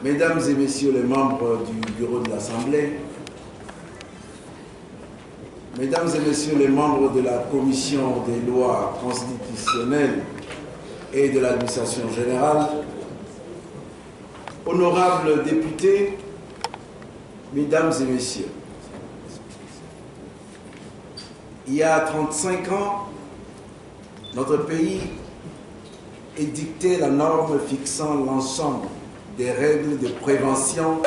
Mesdames et Messieurs les membres du bureau de l'Assemblée, Mesdames et Messieurs les membres de la Commission des lois constitutionnelles et de l'administration générale, honorables députés, Mesdames et Messieurs, il y a 35 ans, notre pays édictait la norme fixant l'ensemble des règles de prévention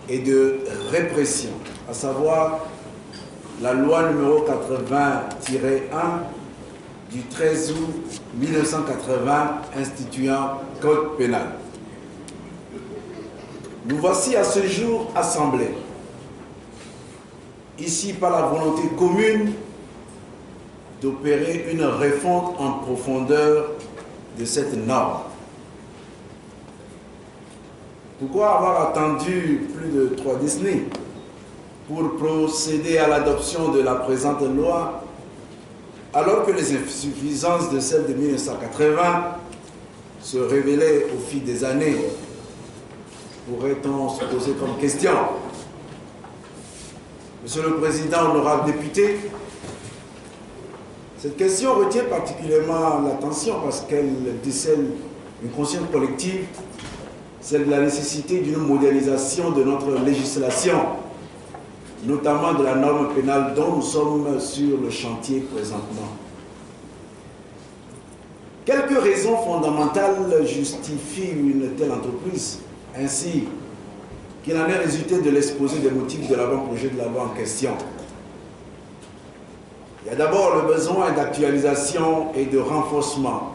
et de répression, à savoir la loi numéro 80-1 du 13 août 1980 instituant Code pénal. Nous voici à ce jour assemblés, ici par la volonté commune d'opérer une refonte en profondeur de cette norme. Pourquoi avoir attendu plus de 3 décennies pour procéder à l'adoption de la présente loi, alors que les insuffisances de celle de 1980 se révélaient au fil des années? Pourrait-on se poser comme question? Monsieur le Président, honorables députés, cette question retient particulièrement l'attention parce qu'elle décèle une conscience collective, celle de la nécessité d'une modernisation de notre législation, notamment de la norme pénale dont nous sommes sur le chantier présentement. Quelques raisons fondamentales justifient une telle entreprise, ainsi qu'il en est résulté de l'exposé des motifs de l'avant-projet de la loi en question. Il y a d'abord le besoin d'actualisation et de renforcement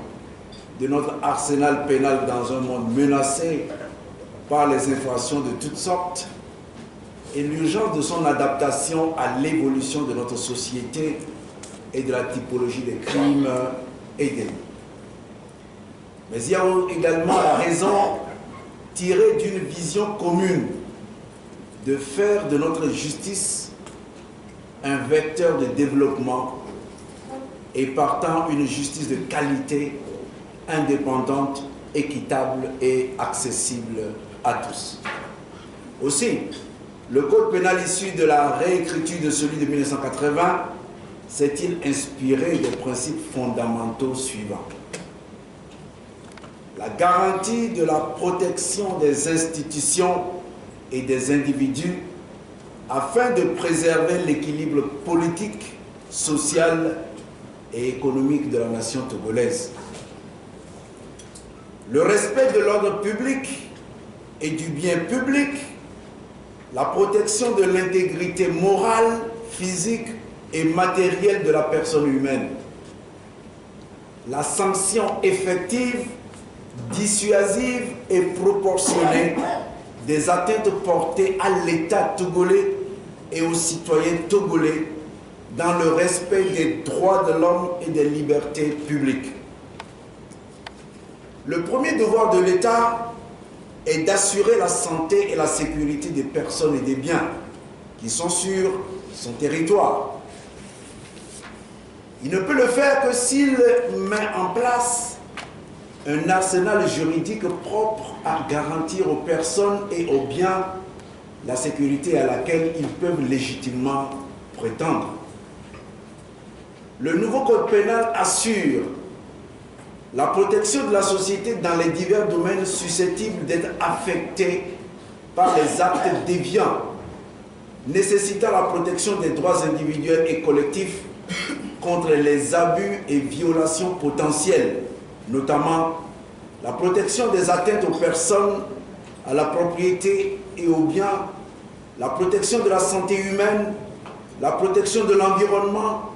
de notre arsenal pénal dans un monde menacé par les infractions de toutes sortes et l'urgence de son adaptation à l'évolution de notre société et de la typologie des crimes et délits. Mais il y a également la raison tirée d'une vision commune de faire de notre justice un vecteur de développement et partant une justice de qualité, indépendante, équitable et accessible à tous. Aussi, le code pénal issu de la réécriture de celui de 1980 s'est-il inspiré des principes fondamentaux suivants. La garantie de la protection des institutions et des individus afin de préserver l'équilibre politique, social et économique de la nation togolaise. Le respect de l'ordre public et du bien public, la protection de l'intégrité morale, physique et matérielle de la personne humaine, la sanction effective, dissuasive et proportionnée des atteintes portées à l'État togolais et aux citoyens togolais dans le respect des droits de l'homme et des libertés publiques. Le premier devoir de l'État est d'assurer la santé et la sécurité des personnes et des biens qui sont sur son territoire. Il ne peut le faire que s'il met en place un arsenal juridique propre à garantir aux personnes et aux biens la sécurité à laquelle ils peuvent légitimement prétendre. Le nouveau code pénal assure la protection de la société dans les divers domaines susceptibles d'être affectés par les actes déviants, nécessitant la protection des droits individuels et collectifs contre les abus et violations potentielles, notamment la protection des atteintes aux personnes, à la propriété et aux biens, la protection de la santé humaine, la protection de l'environnement,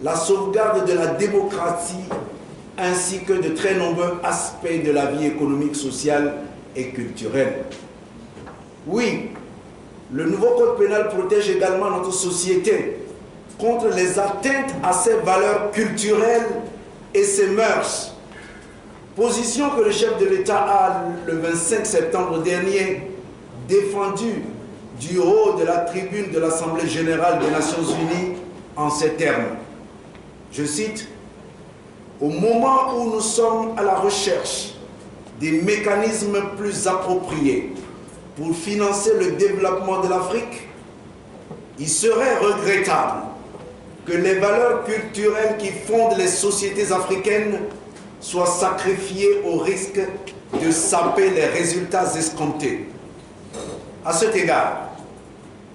la sauvegarde de la démocratie, ainsi que de très nombreux aspects de la vie économique, sociale et culturelle. Oui, le nouveau code pénal protège également notre société contre les atteintes à ses valeurs culturelles et ses mœurs. Position que le chef de l'État a, le 25 septembre dernier, défendue du haut de la tribune de l'Assemblée générale des Nations Unies en ces termes. Je cite: « Au moment où nous sommes à la recherche des mécanismes plus appropriés pour financer le développement de l'Afrique, il serait regrettable que les valeurs culturelles qui fondent les sociétés africaines soient sacrifiées au risque de saper les résultats escomptés. À cet égard,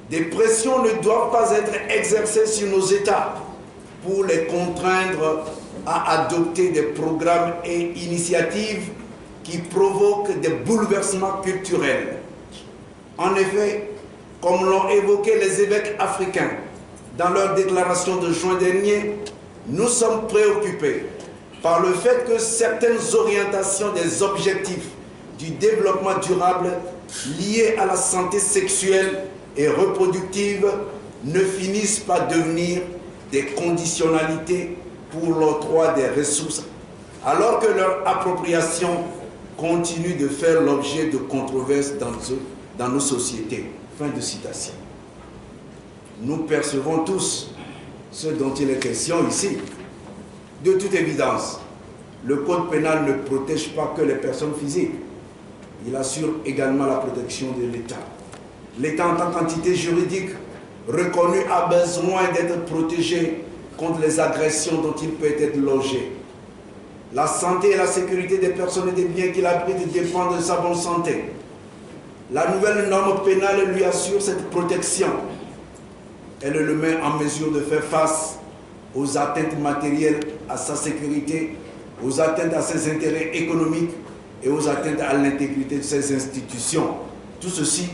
des pressions ne doivent pas être exercées sur nos États pour les contraindre à adopter des programmes et initiatives qui provoquent des bouleversements culturels. En effet, comme l'ont évoqué les évêques africains dans leur déclaration de juin dernier, nous sommes préoccupés par le fait que certaines orientations des objectifs du développement durable liés à la santé sexuelle et reproductive ne finissent par devenir des conditionnalités pour l'octroi des ressources, alors que leur appropriation continue de faire l'objet de controverses dans nos sociétés. Fin de citation. Nous percevons tous ce dont il est question ici. De toute évidence, le Code pénal ne protège pas que les personnes physiques. Il assure également la protection de l'État. L'État en tant qu'entité juridique reconnue a besoin d'être protégé contre les agressions dont il peut être logé. La santé et la sécurité des personnes et des biens qu'il abrite dépendent de sa bonne santé. La nouvelle norme pénale lui assure cette protection. Elle le met en mesure de faire face aux atteintes matérielles à sa sécurité, aux atteintes à ses intérêts économiques et aux atteintes à l'intégrité de ses institutions. Tout ceci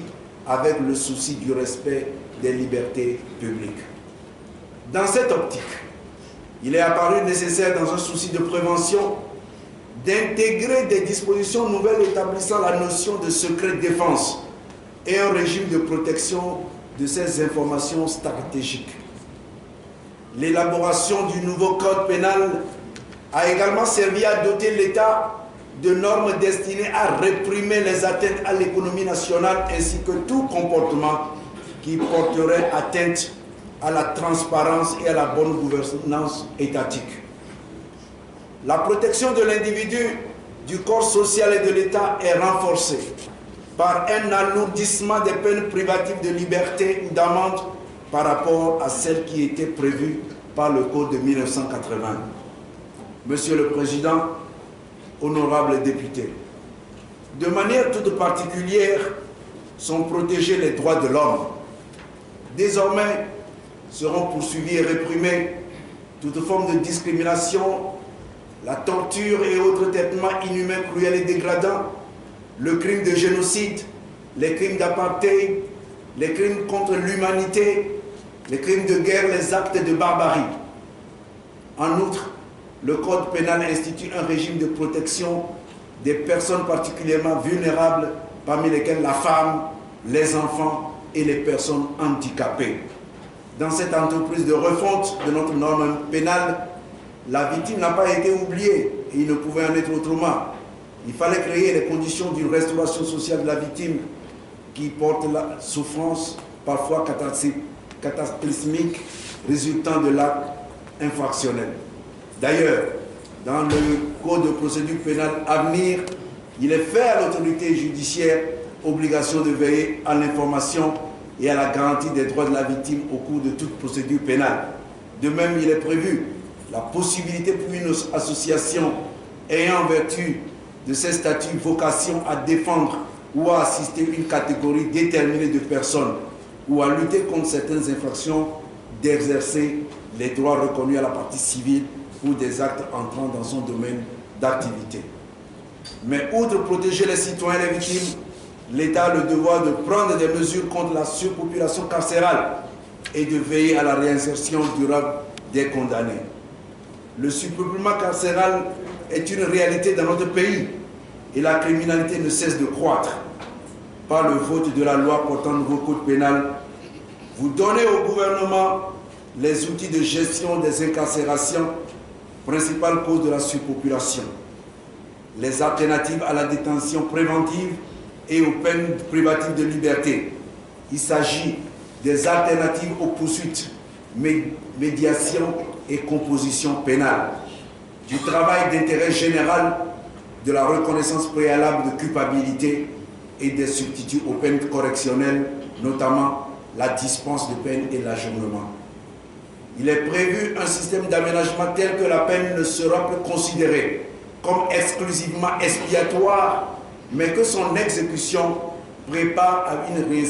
avec le souci du respect des libertés publiques. Dans cette optique, il est apparu nécessaire, dans un souci de prévention, d'intégrer des dispositions nouvelles établissant la notion de secret défense et un régime de protection de ces informations stratégiques. L'élaboration du nouveau code pénal a également servi à doter l'État de normes destinées à réprimer les atteintes à l'économie nationale ainsi que tout comportement qui porterait atteinte à la transparence et à la bonne gouvernance étatique. La protection de l'individu, du corps social et de l'État est renforcée par un alourdissement des peines privatives de liberté ou d'amende par rapport à celles qui étaient prévues par le Code de 1980. Monsieur le Président, honorables députés, de manière toute particulière sont protégés les droits de l'homme. Désormais, seront poursuivis et réprimés toute forme de discrimination, la torture et autres traitements inhumains, cruels et dégradants, le crime de génocide, les crimes d'apartheid, les crimes contre l'humanité, les crimes de guerre, les actes de barbarie. En outre, le Code pénal institue un régime de protection des personnes particulièrement vulnérables, parmi lesquelles la femme, les enfants et les personnes handicapées. Dans cette entreprise de refonte de notre norme pénale, la victime n'a pas été oubliée et il ne pouvait en être autrement. Il fallait créer les conditions d'une restauration sociale de la victime qui porte la souffrance parfois cataclysmique résultant de l'acte infractionnel. D'ailleurs, dans le Code de procédure pénale à venir, il est fait à l'autorité judiciaire obligation de veiller à l'information et à la garantie des droits de la victime au cours de toute procédure pénale. De même, il est prévu la possibilité pour une association ayant en vertu de ses statuts vocation à défendre ou à assister une catégorie déterminée de personnes ou à lutter contre certaines infractions d'exercer les droits reconnus à la partie civile pour des actes entrant dans son domaine d'activité. Mais outre protéger les citoyens et les victimes, l'État a le devoir de prendre des mesures contre la surpopulation carcérale et de veiller à la réinsertion durable des condamnés. Le surpeuplement carcéral est une réalité dans notre pays et la criminalité ne cesse de croître. Par le vote de la loi portant nouveau code pénal, vous donnez au gouvernement les outils de gestion des incarcérations, principale cause de la surpopulation, les alternatives à la détention préventive et aux peines privatives de liberté. Il s'agit des alternatives aux poursuites, médiation et composition pénale, du travail d'intérêt général de la reconnaissance préalable de culpabilité et des substituts aux peines correctionnelles, notamment la dispense de peine et l'ajournement. Il est prévu un système d'aménagement tel que la peine ne sera plus considérée comme exclusivement expiatoire, mais que son exécution prépare à une réinsertion